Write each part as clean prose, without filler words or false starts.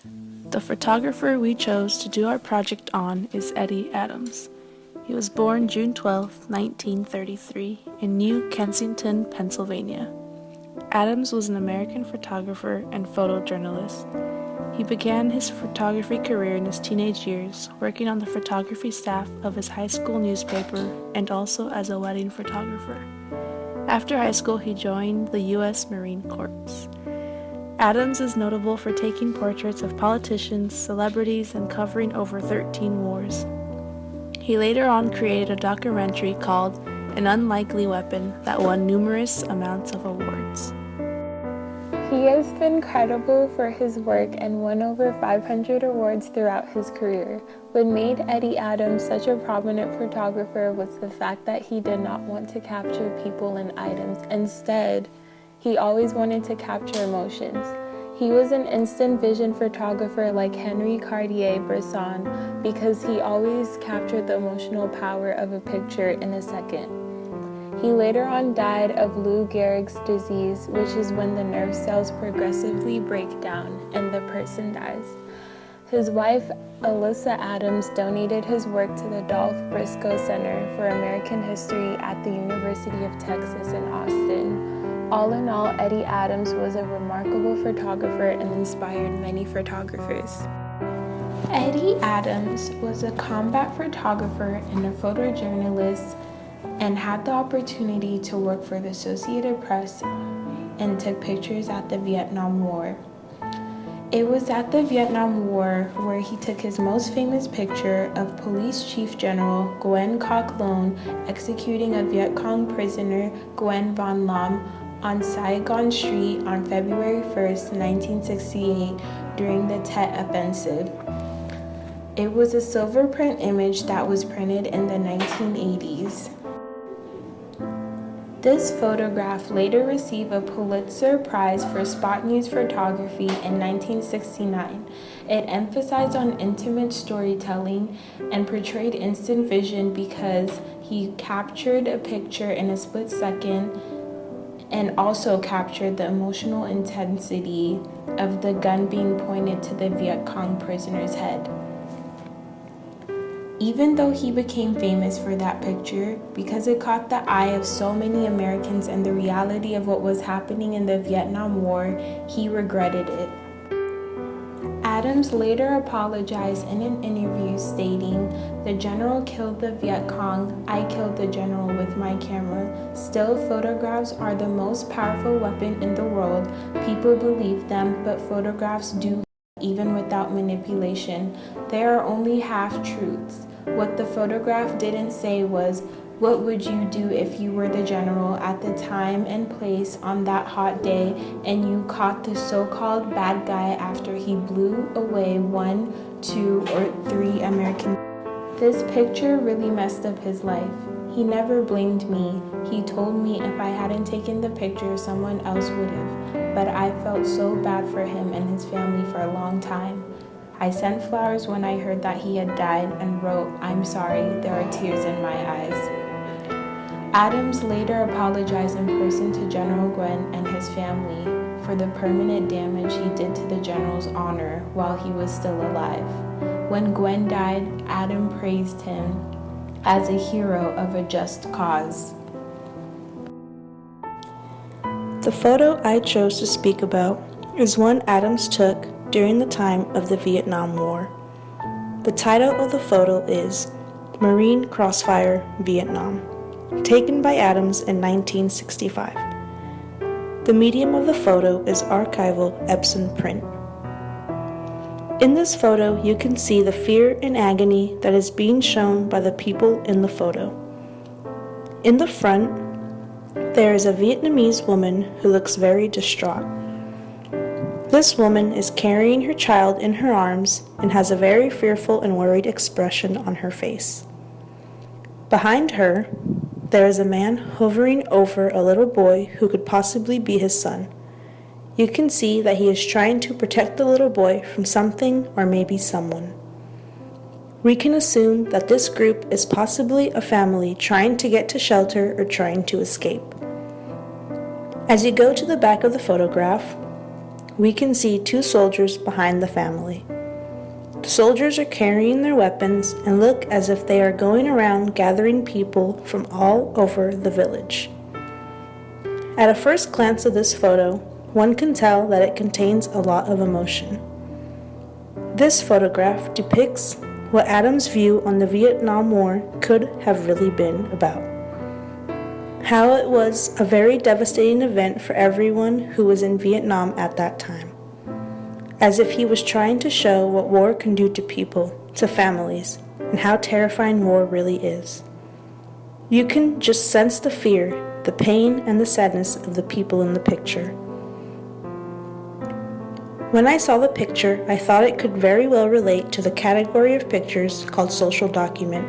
The photographer we chose to do our project on is Eddie Adams. He was born June 12, 1933, in New Kensington, Pennsylvania. Adams was an American photographer and photojournalist. He began his photography career in his teenage years, working on the photography staff of his high school newspaper and also as a wedding photographer. After high school, he joined the U.S. Marine Corps. Adams is notable for taking portraits of politicians, celebrities, and covering over 13 wars. He later on created a documentary called An Unlikely Weapon that won numerous amounts of awards. He has been credible for his work and won over 500 awards throughout his career. What made Eddie Adams such a prominent photographer was the fact that he did not want to capture people and items. Instead, he always wanted to capture emotions. He was an instant vision photographer like Henri Cartier-Bresson because he always captured the emotional power of a picture in a second. He later on died of Lou Gehrig's disease, which is when the nerve cells progressively break down and the person dies. His wife, Alyssa Adams, donated his work to the Dolph Briscoe Center for American History at the University of Texas in Austin. All in all, Eddie Adams was a remarkable photographer and inspired many photographers. Eddie Adams was a combat photographer and a photojournalist and had the opportunity to work for the Associated Press and took pictures at the Vietnam War. It was at the Vietnam War where he took his most famous picture of Police Chief General Nguyen Ngoc Loan executing a Viet Cong prisoner, Nguyen Van Lam, on Saigon Street on February 1st, 1968, during the Tet Offensive. It was a silver print image that was printed in the 1980s. This photograph later received a Pulitzer Prize for spot news photography in 1969. It emphasized on intimate storytelling and portrayed instant vision because he captured a picture in a split second and also captured the emotional intensity of the gun being pointed to the Viet Cong prisoner's head. Even though he became famous for that picture, because it caught the eye of so many Americans and the reality of what was happening in the Vietnam War, he regretted it. Adams later apologized in an interview stating, "The general killed the Viet Cong, I killed the general with my camera. Still, photographs are the most powerful weapon in the world. People believe them, but photographs do even without manipulation. There are only half-truths. What the photograph didn't say was, what would you do if you were the general at the time and place on that hot day and you caught the so-called bad guy after he blew away 1, 2, or 3 American." This picture really messed up his life. He never blamed me. He told me if I hadn't taken the picture, someone else would have. But I felt so bad for him and his family for a long time. I sent flowers when I heard that he had died and wrote, "I'm sorry, there are tears in my eyes." Adams later apologized in person to General Nguyen and his family for the permanent damage he did to the general's honor while he was still alive. When Nguyen died, Adams praised him as a hero of a just cause. The photo I chose to speak about is one Adams took during the time of the Vietnam War. The title of the photo is Marine Crossfire, Vietnam, taken by Adams in 1965. The medium of the photo is archival Epson print. In this photo, you can see the fear and agony that is being shown by the people in the photo. In the front, there is a Vietnamese woman who looks very distraught. This woman is carrying her child in her arms and has a very fearful and worried expression on her face. Behind her, there is a man hovering over a little boy who could possibly be his son. You can see that he is trying to protect the little boy from something or maybe someone. We can assume that this group is possibly a family trying to get to shelter or trying to escape. As you go to the back of the photograph, we can see two soldiers behind the family. The soldiers are carrying their weapons and look as if they are going around gathering people from all over the village. At a first glance of this photo, one can tell that it contains a lot of emotion. This photograph depicts what Adam's view on the Vietnam War could have really been about. How it was a very devastating event for everyone who was in Vietnam at that time. As if he was trying to show what war can do to people, to families, and how terrifying war really is. You can just sense the fear, the pain, and the sadness of the people in the picture. When I saw the picture, I thought it could very well relate to the category of pictures called social document.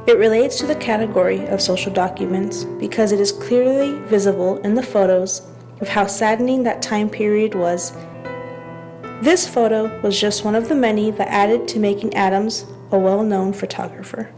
It relates to the category of social documents because it is clearly visible in the photos of how saddening that time period was. This photo was just one of the many that added to making Adams a well-known photographer.